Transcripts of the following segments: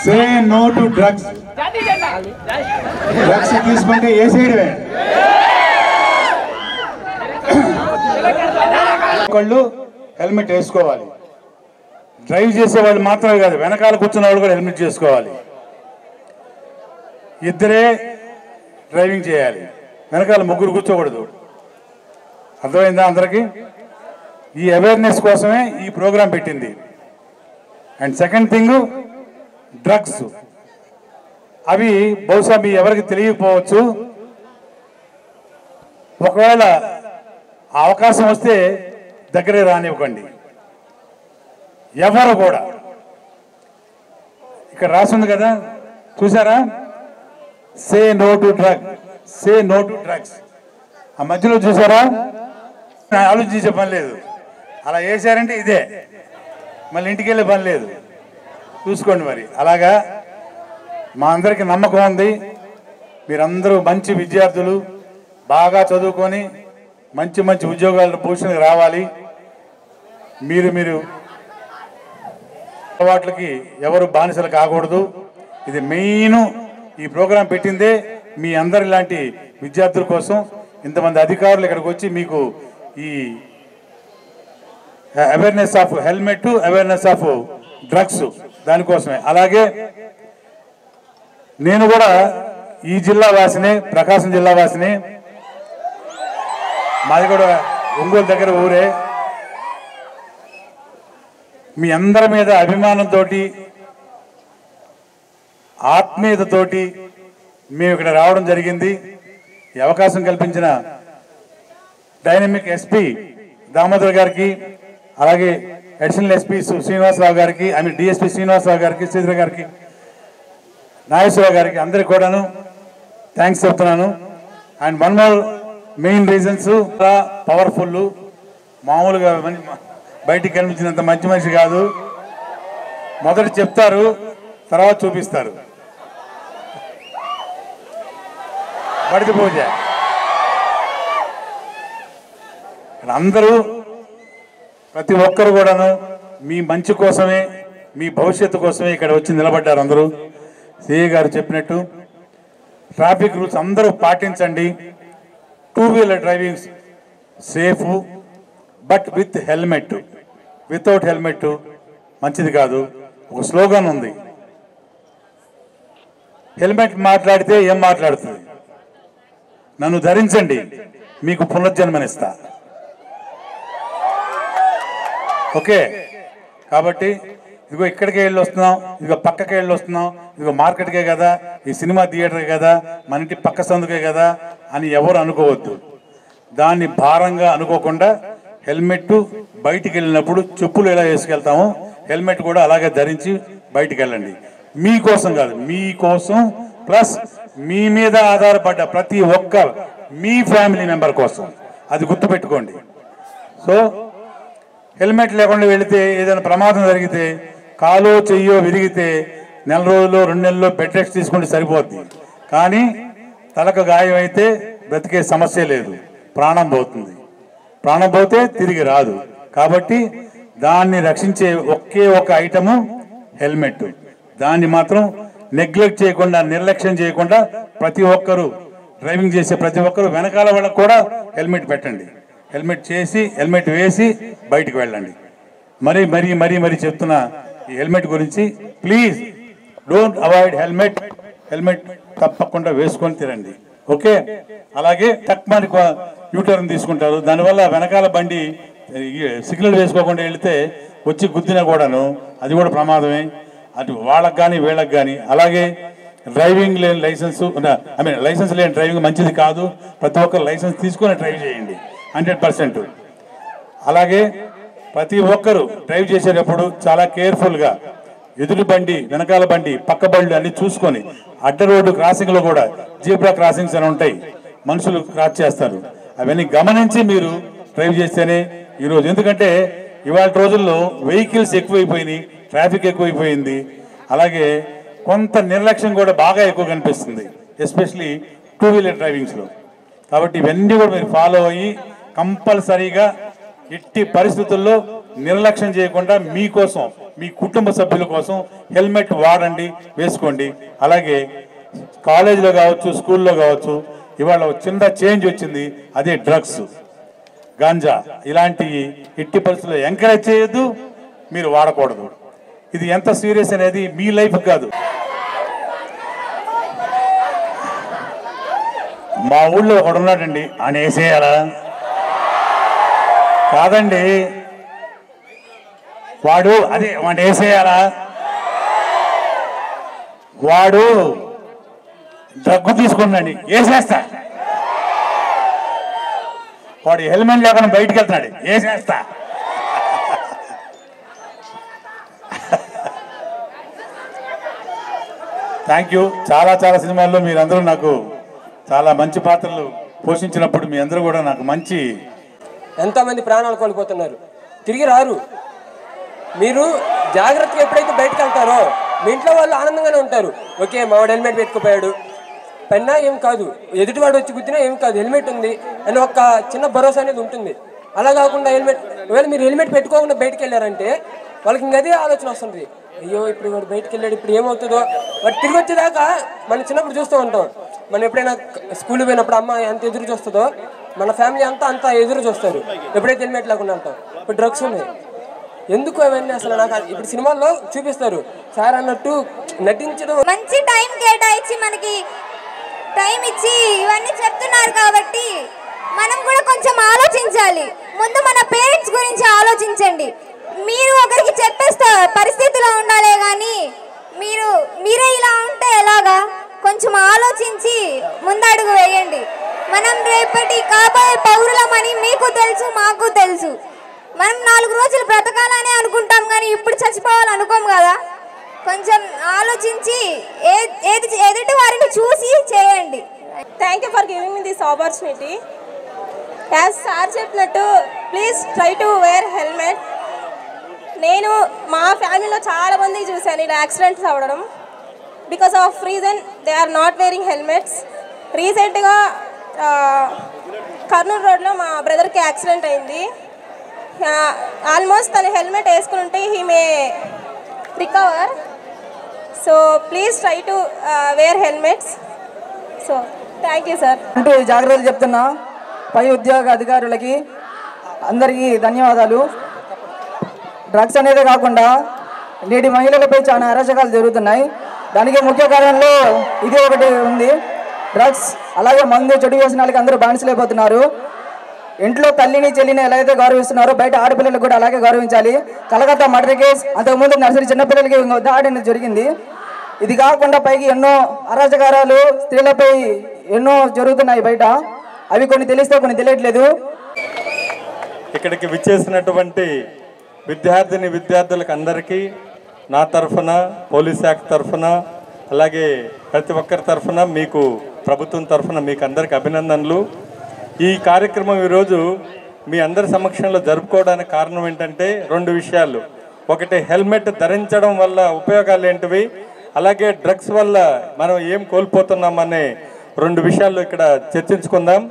Say no to drugs. Drugs తీసుకుంటే వేసేయడమే. ఒకళ్ళు హెల్మెట్ వేసుకోవాలి. డ్రైవ్ చేసే వాళ్ళు మాత్రమే కాదు, వెనకాల కూర్చున్న వాళ్ళు కూడా హెల్మెట్ చేసుకోవాలి. ఇద్దరే డ్రైవింగ్ చేయాలి, వెనకాల ముగ్గురు కూర్చోకూడదు. అర్థమైందా అందరికీ? ఈ అవేర్నెస్ కోసమే ఈ ప్రోగ్రాం పెట్టింది. అండ్ సెకండ్ థింగ్, డ్రగ్స్ అవి బహుశా మీ ఎవరికి తెలియకపోవచ్చు. ఒకవేళ అవకాశం వస్తే దగ్గరే రానివ్వకండి ఎవరు కూడా. ఇక్కడ రాసింది కదా, చూసారా? Say no to drug, say no to drugs. ఆ మధ్యలో చూసారా? ఆలోచించే పని లేదు, అలా వేసారంటే ఇదే, మళ్ళీ ఇంటికి వెళ్ళే పని లేదు. చూసుకోండి మరి. అలాగా మా అందరికీ నమ్మకం ఉంది, మీరందరూ మంచి విద్యార్థులు, బాగా చదువుకొని మంచి మంచి ఉద్యోగాల పొజిషన్కి రావాలి. మీరు అలవాట్లకి ఎవరు బానిసలు కాకూడదు. ఇది మెయిన్. ఈ ప్రోగ్రాం పెట్టిందే మీ అందరి లాంటి విద్యార్థుల కోసం. ఇంతమంది అధికారులు ఇక్కడికి వచ్చి మీకు ఈ awareness of helmet, awareness of drugs దానికోసమే. అలాగే నేను కూడా ఈ జిల్లా వాసినే, ప్రకాశం జిల్లా వాసినే. మాది కూడా ఒంగోలు దగ్గర ఊరే. మీ అందరి మీద అభిమానంతో, ఆత్మీయతతోటి మేము ఇక్కడ రావడం జరిగింది. ఈ అవకాశం కల్పించిన డైనమిక్ ఎస్పీ దామోదర్ గారికి, అలాగే అడిషనల్ ఎస్పీ శ్రీనివాసరావు గారికి, డిఎస్పీ శ్రీనివాసరావు గారికి, శ్రీధర్ గారికి, నాగేశ్వరరావు గారికి, అందరికి కూడాను థ్యాంక్స్ చెప్తున్నాను. And one more main reasons, powerful, మామూలుగా బయటికి కనిపించినంత మంచి మనిషి కాదు. మొదట చెప్తారు, తర్వాత చూపిస్తారు. పడితే పూజ. అందరూ ప్రతి ఒక్కరు కూడాను మీ మంచి కోసమే, మీ భవిష్యత్తు కోసమే ఇక్కడ వచ్చి నిలబడ్డారు. అందరూ సిఏ గారు చెప్పినట్టు ట్రాఫిక్ రూల్స్ అందరూ పాటించండి. 2 wheeler driving safe, but with helmet. Without helmet మంచిది కాదు. ఒక స్లోగన్ ఉంది, హెల్మెట్ మాట్లాడితే ఏం మాట్లాడుతుంది? నన్ను ధరించండి, మీకు పునర్జన్మనిస్తా. ఓకే, కాబట్టి ఇదిగో ఇక్కడికే వెళ్ళి వస్తున్నాం, ఇదిగో పక్కకే వెళ్ళి వస్తున్నాం, ఇదిగో మార్కెట్కే కదా, ఈ సినిమా థియేటర్కే కదా, మన ఇంటి పక్క సందుకే కదా అని ఎవరు అనుకోవద్దు. దాన్ని భారంగా అనుకోకుండా హెల్మెట్ బయటికి వెళ్ళినప్పుడు చెప్పులు ఎలా వేసుకెళ్తామో హెల్మెట్ కూడా అలాగే ధరించి బయటికి వెళ్ళండి. మీకోసం కాదు, మీకోసం ప్లస్ మీ మీద ఆధారపడ్డ ప్రతి ఒక్క మీ ఫ్యామిలీ మెంబర్ కోసం. అది గుర్తుపెట్టుకోండి. సో హెల్మెట్ లేకుండా వెళితే ఏదైనా ప్రమాదం జరిగితే, కాలో చెయ్యో విరిగితే 1 రోజుల్లో 2 నెలల్లో బెడ్ రెస్ట్ తీసుకుంటే సరిపోద్ది. కానీ తలకు గాయం అయితే బ్రతికే సమస్య లేదు, ప్రాణం పోతుంది. ప్రాణం పోతే తిరిగి రాదు. కాబట్టి దాన్ని రక్షించే ఒకే ఒక ఐటము హెల్మెట్. దాన్ని మాత్రం నెగ్లెక్ట్ చేయకుండా, నిర్లక్ష్యం చేయకుండా ప్రతి ఒక్కరూ, డ్రైవింగ్ చేసే ప్రతి ఒక్కరూ వెనకాల వాళ్ళకు కూడా హెల్మెట్ పెట్టండి. హెల్మెట్ చేసి, హెల్మెట్ వేసి బయటికి వెళ్ళండి. మరీ చెప్తున్నా ఈ హెల్మెట్ గురించి. Please don't avoid helmet. Helmet తప్పకుండా వేసుకొని తిరండి. ఓకే, అలాగే తక్కువ యూటర్న్ తీసుకుంటారు. దానివల్ల వెనకాల బండి సిగ్నల్ వేసుకోకుండా వెళితే వచ్చి గుద్దినా కూడాను అది కూడా ప్రమాదమే. అటు వాళ్ళకు కానీ వీళ్ళకి కానీ. అలాగే డ్రైవింగ్ లేని లైసెన్స్ లేని డ్రైవింగ్ మంచిది కాదు. ప్రతి ఒక్కరు లైసెన్స్ తీసుకొని డ్రైవ్ చేయండి 100%. అలాగే ప్రతి ఒక్కరు డ్రైవ్ చేసేటప్పుడు చాలా కేర్ఫుల్గా ఎదురు బండి, వెనకాల బండి, పక్క బండి అన్ని చూసుకొని, అడ్డ రోడ్డు క్రాసింగ్లో కూడా జీబ్రా క్రాసింగ్స్ అని ఉంటాయి, మనుషులు క్రాస్ చేస్తారు. అవన్నీ గమనించి మీరు డ్రైవ్ చేస్తేనే ఈరోజు. ఎందుకంటే ఇవాళ రోజుల్లో వెహికల్స్ ఎక్కువైపోయినాయి, ట్రాఫిక్ ఎక్కువైపోయింది. అలాగే కొంత నిర్లక్ష్యం కూడా బాగా ఎక్కువ కనిపిస్తుంది, ఎస్పెషలీ 2 వీలర్ డ్రైవింగ్స్లో. కాబట్టి ఇవన్నీ కూడా మీరు ఫాలో అయ్యి కంపల్సరీగా ఎట్టి పరిస్థితుల్లో నిర్లక్ష్యం చేయకుండా మీకోసం మీ కుటుంబ సభ్యుల కోసం హెల్మెట్ వాడండి, వేసుకోండి. అలాగే కాలేజీలో కావచ్చు, స్కూల్లో కావచ్చు, ఇవాళ చిన్న చేంజ్ వచ్చింది, అదే డ్రగ్స్, గాంజా. ఇలాంటి ఎట్టి పరిస్థితుల్లో ఎంకరేజ్ చేయొద్దు, మీరు వాడకూడదు. ఇది ఎంత సీరియస్ అనేది మీ లైఫ్ కాదు. మా ఊళ్ళో ఒకడు ఉన్నాడండి, ఆయన వేసేయాలా కాదండి, వాడు వేసేయాలా, వాడు దగ్గు తీసుకున్నాడు, వేసేస్తా. వాడు హెల్మెట్ లేకుండా బయటికి వెళ్తున్నాడు, వేసేస్తా. Thank you. చాలా చాలా సినిమాల్లో మీరందరూ నాకు చాలా మంచి పాత్రలు పోషించినప్పుడు మీ అందరూ కూడా నాకు మంచి, ఎంతోమంది ప్రాణాలు కోల్పోతున్నారు, తిరిగి రారు. మీరు జాగ్రత్తగా ఎప్పుడైతే బయటకు వెళ్తారో మీ ఇంట్లో వాళ్ళు ఆనందంగానే ఉంటారు. ఓకే, మావాడు హెల్మెట్ పెట్టుకుపోయాడు, పైన ఏం కాదు, ఎదుటివాడు వచ్చి గుద్దినా ఏం కాదు, హెల్మెట్ ఉంది అని ఒక చిన్న భరోసా అనేది ఉంటుంది. అలా కాకుండా ఒకవేళ మీరు హెల్మెట్ పెట్టుకోకుండా బయటకు వెళ్ళారంటే వాళ్ళకి ఇంకా అదే ఆలోచన వస్తుంది, అయ్యో ఇప్పుడు వాడు బయటకు వెళ్ళాడు, ఇప్పుడు ఏమవుతుందో. వాడు తిరిగి వచ్చేదాకా మనం చిన్నప్పుడు చూస్తూ ఉంటాం. మనం ఎప్పుడైనా స్కూల్కి పోయినప్పుడు అమ్మ ఎంత ఎదురు చూస్తుందో, మన ఫ్యామిలీ అంతా ఎదురు చూస్తారు ఎప్పుడైతే హెల్మెట్ లేకుండా ఉంటాం. ఇప్పుడు డ్రగ్స్ ఉన్నాయి, ఎందుకు అవన్నీ అసలు నాకు ఇప్పుడు సినిమాల్లో చూపిస్తారు. సార్ అన్నట్టు నటించడం, మంచి టైం కేటాయించి మనకి టైం ఇచ్చి ఇవన్నీ చెప్తున్నారు కాబట్టి మనం కూడా కొంచెం ఆలోచించాలి. ముందు మన పేరెంట్స్ గురించి ఆలోచించండి. మీరు ఒకరికి చెప్పేస్తా పరిస్థితిలో ఉండాలే కానీ మీరే ఇలా ఉంటే ఎలాగా? కొంచెం ఆలోచించి ముందడుగు వేయండి. మనం రేపటి కాబోయే పౌరులమని మీకు తెలుసు, మాకు తెలుసు. మనం 4 రోజులు బ్రతకాలని అనుకుంటాం కానీ ఇప్పుడు చచ్చిపోవాలనుకోం కదా. కొంచెం ఆలోచించి ఎదుటి వారిని చూసి చేయండి. Thank you for giving me this opportunity. As sir చెప్పినట్టు please try to wear helmet. నేను మా ఫ్యామిలీలో చాలామంది చూశాను ఇలా యాక్సిడెంట్స్ అవ్వడం. Because of reason they are not wearing helmets. రీసెంట్గా కర్నూలు రోడ్లో మా బ్రదర్కి యాక్సిడెంట్ అయింది. ఆల్మోస్ట్ తను హెల్మెట్ వేసుకుని ఉంటే he may recover. So please try to wear helmets. So thank you sir. అంటూ జాగ్రత్తలు చెప్తున్నా పై ఉద్యోగ అధికారులకి అందరికీ ధన్యవాదాలు. డ్రగ్స్ అనేది కాకుండా నేటి మహిళలపై చాలా అరాచకాలు జరుగుతున్నాయి. దానికి ముఖ్య కారణంలో ఇది ఒకటి ఉంది, డ్రగ్స్. అలాగే మందు, చెడు వ్యసనాలకి అందరూ బానిసలైపోతున్నారు. ఇంట్లో తల్లిని చెల్లిని ఎలా అయితే గౌరవిస్తున్నారో బయట ఆడపిల్లలకు కూడా అలాగే గౌరవించాలి. కలకత్తా మర్డర్ కేసు, అంతకుముందు నర్సరీ చిన్నపిల్లలకి దాడి అనేది జరిగింది. ఇది కాకుండా పైకి ఎన్నో అరాచకారాలు స్త్రీలపై ఎన్నో జరుగుతున్నాయి బయట. అవి కొన్ని తెలిస్తే కొన్ని తెలియట్లేదు. ఇక్కడికి విచ్చేసినటువంటి విద్యార్థులకు అందరికీ నా తరఫున, పోలీస్ శాఖ తరఫున, అలాగే ప్రతి ఒక్కరి తరఫున, మీకు ప్రభుత్వం తరఫున మీకు అందరికి అభినందనలు. ఈ కార్యక్రమం ఈరోజు మీ అందరి సమక్షంలో జరుపుకోవడానికి కారణం ఏంటంటే 2 విషయాలు. ఒకటి, హెల్మెట్ ధరించడం వల్ల ఉపయోగాలు ఏంటివి, అలాగే డ్రగ్స్ వల్ల మనం ఏం కోల్పోతున్నామనే 2 విషయాలు ఇక్కడ చర్చించుకుందాం.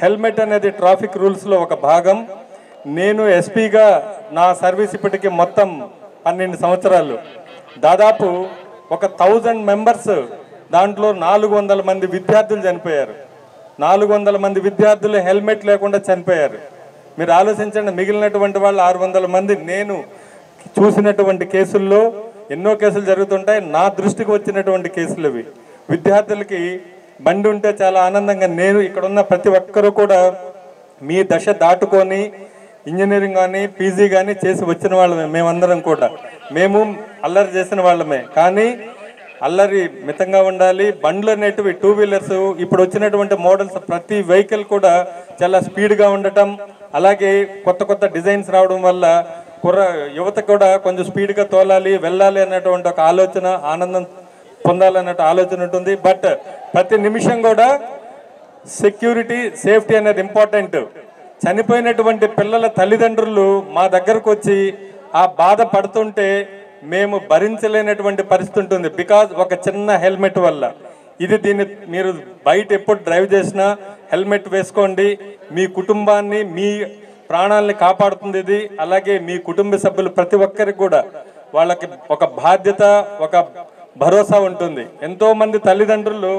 హెల్మెట్ అనేది ట్రాఫిక్ రూల్స్లో ఒక భాగం. నేను ఎస్పీగా నా సర్వీస్ ఇప్పటికీ మొత్తం 12 సంవత్సరాలు. దాదాపు 1000 మెంబర్స్, దాంట్లో 400 మంది విద్యార్థులు చనిపోయారు. 400 మంది విద్యార్థులు హెల్మెట్ లేకుండా చనిపోయారు. మీరు ఆలోచించండి, మిగిలినటువంటి వాళ్ళు 600 మంది. నేను చూసినటువంటి కేసుల్లో ఎన్నో కేసులు జరుగుతుంటాయి. నా దృష్టికి వచ్చినటువంటి కేసులు ఇవి. విద్యార్థులకి బండి ఉంటే చాలా ఆనందంగా, నేను ఇక్కడ ఉన్న ప్రతి ఒక్కరూ కూడా మీ దశ దాటుకొని ఇంజనీరింగ్ కానీ పీజీ కానీ చేసి వచ్చిన వాళ్ళమే. మేమందరం కూడా మేము అల్లరి చేసిన వాళ్ళమే. కానీ అల్లరి మితంగా ఉండాలి. బండ్లు అనేటివి 2 వీలర్స్ ఇప్పుడు వచ్చినటువంటి మోడల్స్, ప్రతి వెహికల్ కూడా చాలా స్పీడ్గా ఉండటం, అలాగే కొత్త డిజైన్స్ రావడం వల్ల యువత కూడా కొంచెం స్పీడ్గా తోలాలి, వెళ్ళాలి అన్నటువంటి ఒక ఆలోచన, ఆనందం పొందాలన్నట్టు ఆలోచన ఉంటుంది. బట్ ప్రతి నిమిషం కూడా సెక్యూరిటీ, సేఫ్టీ అనేది ఇంపార్టెంట్. చనిపోయినటువంటి పిల్లల తల్లిదండ్రులు మా దగ్గరకు వచ్చి ఆ బాధ పడుతుంటే మేము భరించలేనటువంటి పరిస్థితి ఉంటుంది. బికాజ్ ఒక చిన్న హెల్మెట్ వల్ల. దీన్ని మీరు బయట ఎప్పుడు డ్రైవ్ చేసినా హెల్మెట్ వేసుకోండి. మీ కుటుంబాన్ని, మీ ప్రాణాలని కాపాడుతుంది ఇది. అలాగే మీ కుటుంబ సభ్యులు ప్రతి ఒక్కరికి కూడా వాళ్ళకి ఒక బాధ్యత, ఒక భరోసా ఉంటుంది. ఎంతోమంది తల్లిదండ్రులు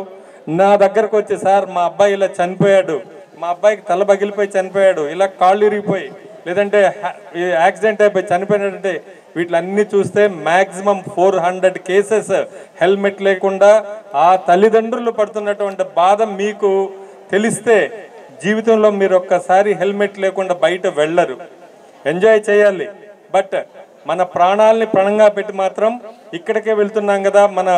నా దగ్గరకు వచ్చి, సార్ మా అబ్బాయి ఇలా చనిపోయాడు, మా అబ్బాయికి తల పగిలిపోయి చనిపోయాడు, ఇలా కాళ్ళు ఇరిగిపోయి లేదంటే యాక్సిడెంట్ అయిపోయి చనిపోయినట్టే, వీటిలన్నీ చూస్తే మ్యాక్సిమం 400 కేసెస్ హెల్మెట్ లేకుండా ఆ తల్లిదండ్రులు పడుతున్నటువంటి బాధ మీకు తెలిస్తే జీవితంలో మీరు ఒక్కసారి హెల్మెట్ లేకుండా బయట వెళ్ళరు. ఎంజాయ్ చేయాలి, బట్ మన ప్రాణాలని ప్రణంగా పెట్టి మాత్రం ఇక్కడికే వెళ్తున్నాం కదా, మన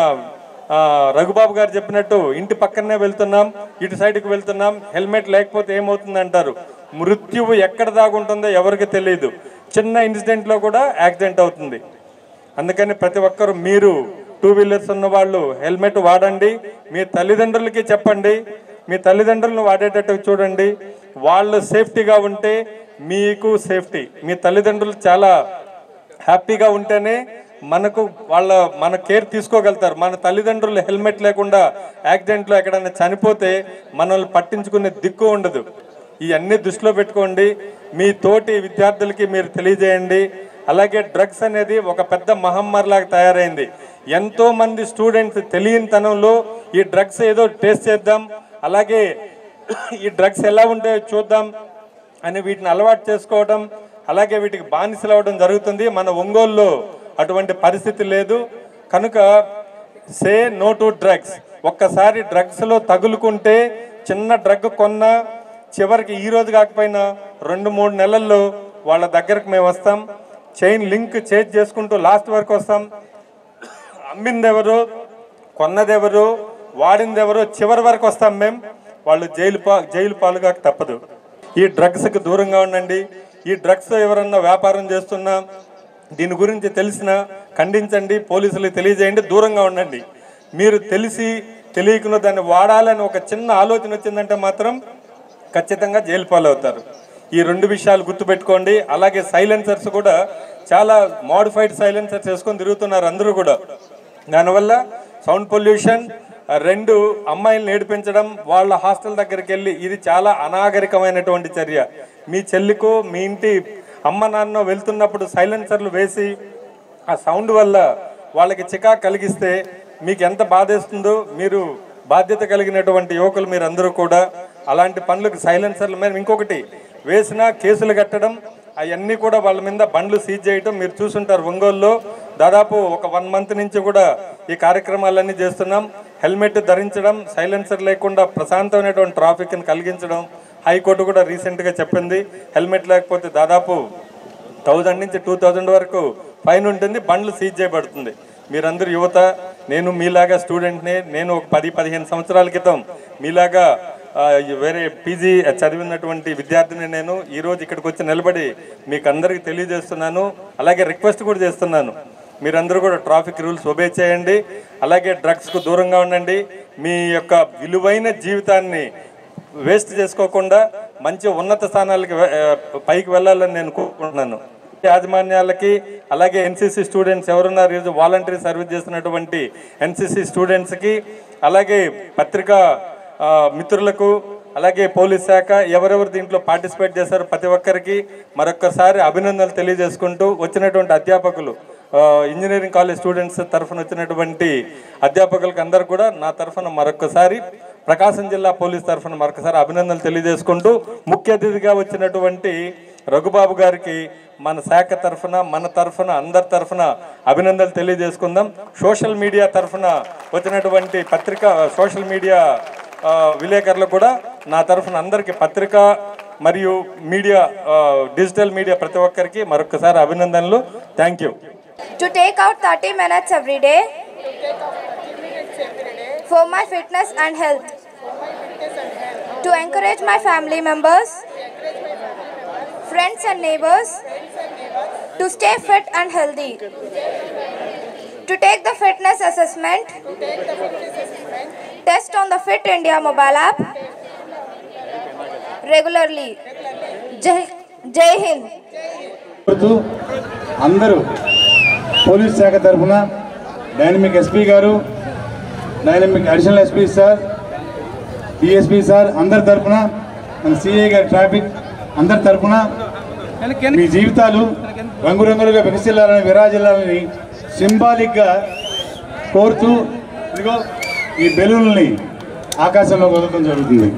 రఘుబాబు గారు చెప్పినట్టు ఇంటి పక్కనే వెళ్తున్నాం, ఇటు సైడ్కి వెళ్తున్నాం, హెల్మెట్ లేకపోతే ఏమవుతుంది అంటారు. మృత్యువు ఎక్కడ దాగుంటుందో ఎవరికి తెలియదు. చిన్న ఇన్సిడెంట్లో కూడా యాక్సిడెంట్ అవుతుంది. అందుకని ప్రతి ఒక్కరు మీరు 2 వీలర్స్ ఉన్న వాళ్ళు హెల్మెట్ వాడండి. మీ తల్లిదండ్రులకి చెప్పండి, మీ తల్లిదండ్రులను వాడేటట్టు చూడండి. వాళ్ళు సేఫ్టీగా ఉంటే మీకు సేఫ్టీ. మీ తల్లిదండ్రులు చాలా హ్యాపీగా ఉంటేనే మన కేర్ తీసుకోగలుగుతారు. మన తల్లిదండ్రులు హెల్మెట్ లేకుండా యాక్సిడెంట్లో ఎక్కడైనా చనిపోతే మనల్ని పట్టించుకునే దిక్కు ఉండదు. ఇవన్నీ దృష్టిలో పెట్టుకోండి. మీ తోటి విద్యార్థులకి మీరు తెలియజేయండి. అలాగే డ్రగ్స్ అనేది ఒక పెద్ద మహమ్మారిలాగా తయారైంది. ఎంతోమంది స్టూడెంట్స్ తెలియని తనంలో ఈ డ్రగ్స్ ఏదో టేస్ట్ చేద్దాం, అలాగే ఈ డ్రగ్స్ ఎలా ఉంటాయో చూద్దాం అని వీటిని అలవాటు చేసుకోవడం, అలాగే వీటికి బానిసలు అవ్వడం జరుగుతుంది. మన ఒంగోలులో అటువంటి పరిస్థితి లేదు. కనుక సే నో టు డ్రగ్స్. ఒక్కసారి డ్రగ్స్లో తగులుకుంటే చిన్న డ్రగ్ కొన్నా చివరికి ఈ రోజు కాకపోయినా 2-3 నెలల్లో వాళ్ళ దగ్గరకు మేము వస్తాం. చైన్ లింక్ చేంజ్ చేసుకుంటూ లాస్ట్ వరకు వస్తాం. అమ్మిందెవరు, కొన్నదెవరు, వాడిందెవరు చివరి వరకు వస్తాం మేము. వాళ్ళు జైలు పాలుగా తప్పదు. ఈ డ్రగ్స్కి దూరంగా ఉండండి. ఈ డ్రగ్స్ ఎవరన్నా వ్యాపారం చేస్తున్నా దీని గురించి తెలిసినా ఖండించండి, పోలీసులకు తెలియజేయండి, దూరంగా ఉండండి. మీరు తెలియకుండా దాన్ని వాడాలని ఒక చిన్న ఆలోచన వచ్చిందంటే మాత్రం ఖచ్చితంగా జైలు పాలవుతారు. ఈ 2 విషయాలు గుర్తుపెట్టుకోండి. అలాగే సైలెన్సర్స్ కూడా చాలా మోడిఫైడ్ సైలెన్సర్స్ వేసుకొని తిరుగుతున్నారు అందరూ కూడా. దానివల్ల సౌండ్ పొల్యూషన్, 2 అమ్మాయిలను ఏడిపించడం, వాళ్ళ హాస్టల్ దగ్గరికి వెళ్ళి, ఇది చాలా అనాగరికమైనటువంటి చర్య. మీ చెల్లికో మీ ఇంటి అమ్మ నాన్న వెళ్తున్నప్పుడు సైలెన్సర్లు వేసి ఆ సౌండ్ వల్ల వాళ్ళకి చికాకు కలిగిస్తే మీకు ఎంత బాధేస్తుందో. మీరు బాధ్యత కలిగినటువంటి యువకులు మీరు అందరూ కూడా అలాంటి పనులకు సైలెన్సర్ల మీద ఇంకొకటి వేసినా కేసులు కట్టడం, అవన్నీ కూడా వాళ్ళ మీద బండ్లు సీజ్ చేయడం మీరు చూసుంటారు. ఒంగోలులో దాదాపు ఒక 1 మంత్ నుంచి కూడా ఈ కార్యక్రమాలన్నీ చేస్తున్నాం. హెల్మెట్ ధరించడం, సైలెన్సర్ లేకుండా ప్రశాంతమైనటువంటి ట్రాఫిక్ని కలిగించడం. హైకోర్టు కూడా రీసెంట్గా చెప్పింది, హెల్మెట్ లేకపోతే దాదాపు 1000 నుంచి 2000 వరకు ఫైన్ ఉంటుంది, బండ్లు సీజ్ చేయబడుతుంది. మీరందరూ యువత, నేను మీలాగా స్టూడెంట్ని. నేను ఒక 10-15 సంవత్సరాల క్రితం మీలాగా వేరే పీజీ చదివినటువంటి విద్యార్థిని. నేను ఈరోజు ఇక్కడికి వచ్చి నిలబడి మీకు అందరికీ తెలియజేస్తున్నాను. అలాగే రిక్వెస్ట్ కూడా చేస్తున్నాను, మీరందరూ కూడా ట్రాఫిక్ రూల్స్ ఒబే చేయండి. అలాగే డ్రగ్స్కు దూరంగా ఉండండి. మీ యొక్క విలువైన జీవితాన్ని వేస్ట్ చేసుకోకుండా మంచి ఉన్నత స్థానాలకి పైకి వెళ్ళాలని నేను కోరుకుంటున్నాను. యాజమాన్యాలకి, అలాగే ఎన్సీసీ స్టూడెంట్స్ ఎవరున్నారు ఈరోజు వాలంటరీ సర్వీస్ చేస్తున్నటువంటి ఎన్సీసీ స్టూడెంట్స్కి, అలాగే పత్రికా మిత్రులకు, అలాగే పోలీస్ శాఖ ఎవరెవరు దీంట్లో పార్టిసిపేట్ చేశారో ప్రతి ఒక్కరికి మరొక్కసారి అభినందనలు తెలియజేసుకుంటూ, వచ్చినటువంటి అధ్యాపకులు, ఇంజనీరింగ్ కాలేజ్ స్టూడెంట్స్ తరఫున వచ్చినటువంటి అధ్యాపకులకు అందరూ కూడా నా తరఫున మరొక్కసారి, ప్రకాశం జిల్లా పోలీస్ తరఫున మరొకసారి అభినందనలు తెలియజేసుకుంటూ, ముఖ్య అతిథిగా వచ్చినటువంటి రఘుబాబు గారికి మన శాఖ తరఫున, మన తరఫున, అందరి తరఫున అభినందనలు తెలియజేసుకుందాం. సోషల్ మీడియా తరఫున వచ్చినటువంటి సోషల్ మీడియా విలేకరులకు కూడా నా తరఫున అందరికీ, పత్రిక మరియు మీడియా, డిజిటల్ మీడియా ప్రతి ఒక్కరికి మరొకసారి అభినందనలు. Thank you. To take out 30 minutes every day for my fitness and health. To encourage my family members, friends and neighbors to stay fit and healthy. To take the fitness assessment test on the Fit India mobile app regularly. Jai Hind. అందరూ police శాఖ తరఫున dynamic SP గారు, dynamic additional SP sir, DSP sir అందరి తరఫున, మన CI గారి traffic అందరి తరఫున మీ జీవితాలు రంగురంగులుగా వికసిల్లాలని విరాజిల్లాలని సింబాలిక్గా కోరుతూ ఇదిగో ఈ బెలూన్లని ఆకాశంలో వదలడం జరుగుతుంది.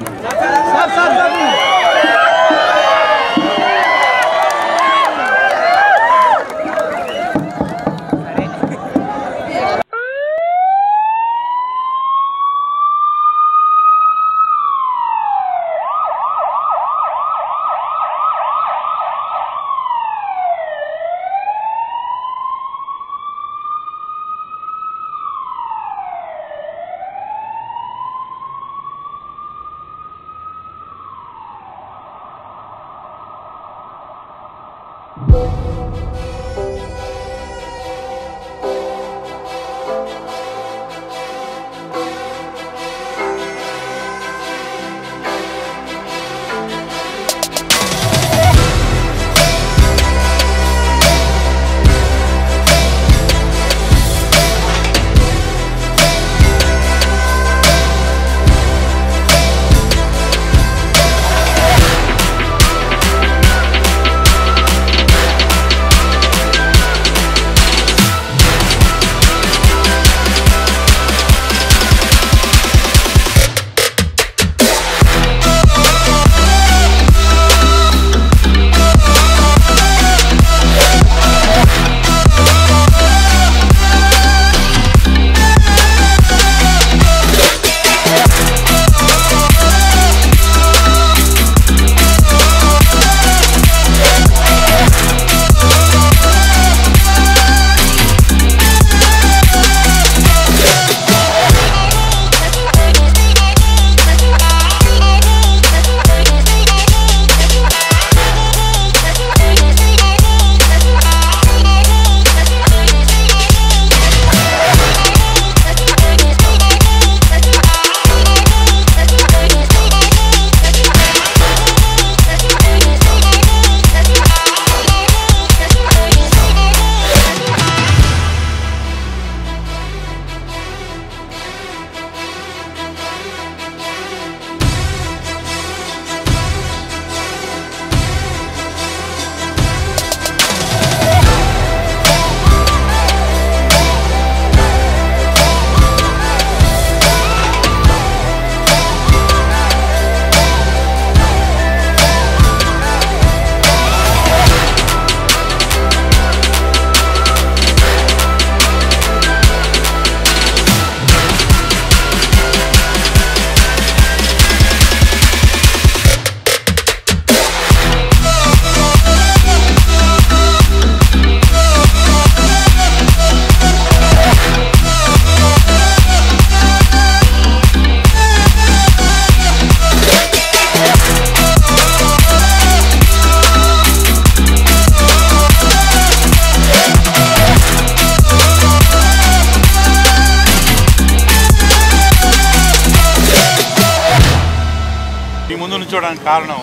కూర్చోవడానికి కారణం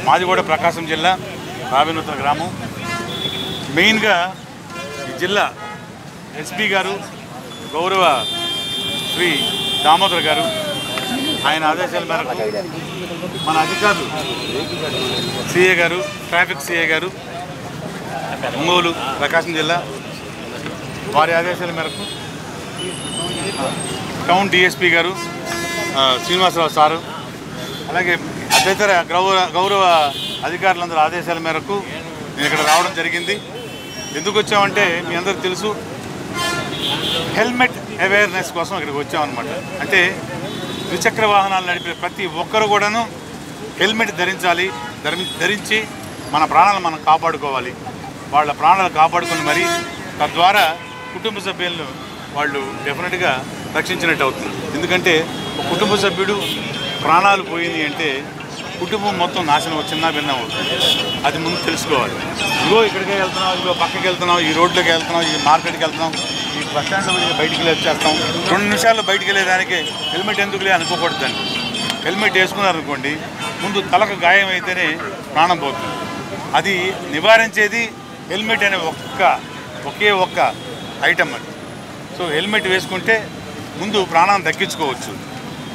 మాది కూడా ప్రకాశం జిల్లా రావినూతల గ్రామం. మెయిన్గా ఈ జిల్లా ఎస్పీ గారు గౌరవ శ్రీ దామోదర్ గారు ఆయన ఆదేశాల మేరకు మన అధికారులు సిఏ గారు, ట్రాఫిక్ సిఏ గారు ఒంగోలు ప్రకాశం జిల్లా వారి ఆదేశాల మేరకు టౌన్ డిఎస్పీ గారు శ్రీనివాసరావు సారు అలాగే తదితర గౌరవ అధికారులందరూ ఆదేశాల మేరకు నేను ఇక్కడ రావడం జరిగింది. ఎందుకు వచ్చామంటే మీ అందరికీ తెలుసు, హెల్మెట్ అవేర్నెస్ కోసం ఇక్కడికి వచ్చామన్నమాట. అంటే ద్విచక్ర వాహనాలు నడిపే ప్రతి ఒక్కరు కూడాను హెల్మెట్ ధరించి మన ప్రాణాలను మనం కాపాడుకోవాలి. వాళ్ళ ప్రాణాలు కాపాడుకుని మరి తద్వారా కుటుంబ సభ్యులను వాళ్ళు డెఫినెట్గా రక్షించినట్టు అవుతుంది. ఎందుకంటే ఒక కుటుంబ సభ్యుడు ప్రాణాలు పోయింది అంటే కుటుంబం మొత్తం నాశనం చిన్న భిన్నం అవుతుంది. అది ముందు తెలుసుకోవాలి. ఇదిగో ఇక్కడికే వెళ్తున్నాం, ఇదిగో పక్కకి వెళ్తున్నాం, ఈ రోడ్లోకి వెళ్తున్నాం, ఈ మార్కెట్కి వెళ్తున్నాం, ఈ బస్ స్టాండ్లో బయటికి వచ్చేస్తాం. 2 నిమిషాల్లో బయటికి వెళ్ళేదానికి హెల్మెట్ ఎందుకులే అనుకోకూడదండి. హెల్మెట్ వేసుకున్నారనుకోండి, ముందు తలకు గాయం అయితేనే ప్రాణం పోతుంది. అది నివారించేది హెల్మెట్ అనే ఒకే ఒక్క ఐటమ్ అది. సో హెల్మెట్ వేసుకుంటే ముందు ప్రాణాన్ని దక్కించుకోవచ్చు.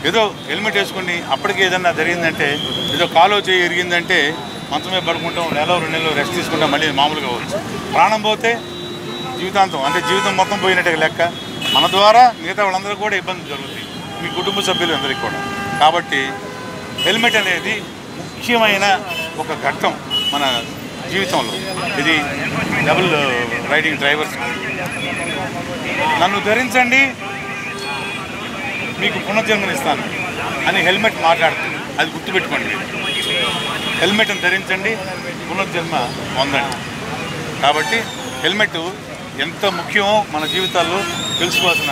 ఏదో హెల్మెట్ వేసుకుని అప్పటికి ఏదన్నా జరిగిందంటే, ఏదో కాలో చేయి ఎరిగిందంటే మంచం మీద పడుకుంటాం, నెల 2 నెలలు రెస్ట్ తీసుకుంటాం, మళ్ళీ మామూలుగా అవ్వచ్చు. ప్రాణం పోతే జీవితాంతం, అంటే జీవితం మొత్తం పోయినట్టే లెక్క. మన ద్వారా మిగతా వాళ్ళందరూ కూడా ఇబ్బంది జరుగుతాయి, మీ కుటుంబ సభ్యులు అందరికీ కూడా. కాబట్టి హెల్మెట్ అనేది ముఖ్యమైన ఒక ఘట్టం మన జీవితంలో. ఇది డబుల్ రైడింగ్ డ్రైవర్స్ నన్ను ధరించండి మీకు పునర్జన్మనిస్తాను అని హెల్మెట్ మాట్లాడుతుంది. అది గుర్తుపెట్టుకోండి. హెల్మెట్ని ధరించండి, పునర్జన్మ పొందండి. కాబట్టి హెల్మెట్ ఎంత ముఖ్యమో మన జీవితాల్లో తెలుసుకోవాల్సిన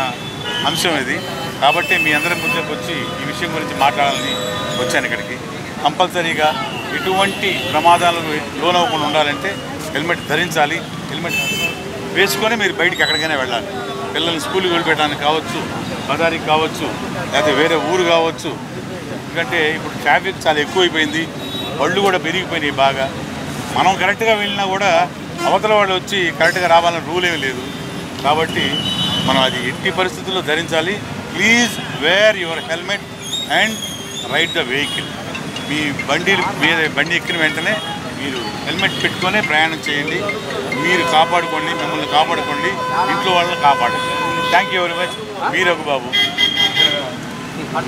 అంశం ఇది. కాబట్టి మీ అందరి ముందుకు వచ్చి ఈ విషయం గురించి మాట్లాడాలని వచ్చాను ఇక్కడికి. కంపల్సరీగా ఎటువంటి ప్రమాదాలకు లోనవ్వకుండా ఉండాలంటే హెల్మెట్ ధరించాలి. హెల్మెట్ వేసుకొని మీరు బయటికి ఎక్కడికైనా వెళ్ళాలి. పిల్లల్ని స్కూల్కి వెళ్ళిపెట్టడానికి కావచ్చు, బజారికి కావచ్చు, లేకపోతే వేరే ఊరు కావచ్చు. ఎందుకంటే ఇప్పుడు ట్రాఫిక్ చాలా ఎక్కువైపోయింది, బళ్ళు కూడా పెరిగిపోయినాయి బాగా. మనం కరెక్ట్గా వెళ్ళినా కూడా అవతల వాళ్ళు వచ్చి కరెక్ట్గా రావాలని రూల్ ఏమీ లేదు. కాబట్టి మనం అది ఎట్టి పరిస్థితుల్లో ధరించాలి. Please wear your helmet and ride the vehicle. మీ బండి ఎక్కిన వెంటనే మీరు హెల్మెట్ పెట్టుకొని ప్రయాణం చేయండి. మీరు కాపాడుకోండి, మిమ్మల్ని కాపాడుకోండి, ఇంట్లో వాళ్ళని కాపాడండి. Thank you very much. మీ రఘుబాబు.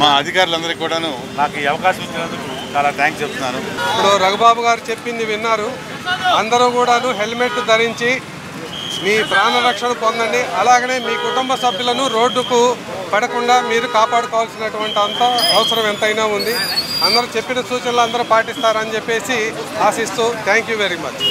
మా అధికారులందరికీ కూడాను నాకు ఈ అవకాశం ఇచ్చినందుకు చాలా థ్యాంక్స్ చెప్తున్నాను. ఇప్పుడు రఘుబాబు గారు చెప్పింది విన్నారు. అందరూ కూడాను హెల్మెట్ ధరించి మీ ప్రాణ రక్షణ పొందండి. అలాగనే మీ కుటుంబ సభ్యులను రోడ్డుకు పడకుండా మీరు కాపాడుకోవాల్సినటువంటి అంత అవసరం ఎంతైనా ఉంది. అందరూ చెప్పిన సూచనలు అందరూ పాటిస్తారని చెప్పేసి ఆశిస్తూ థ్యాంక్ యూ వెరీ మచ్.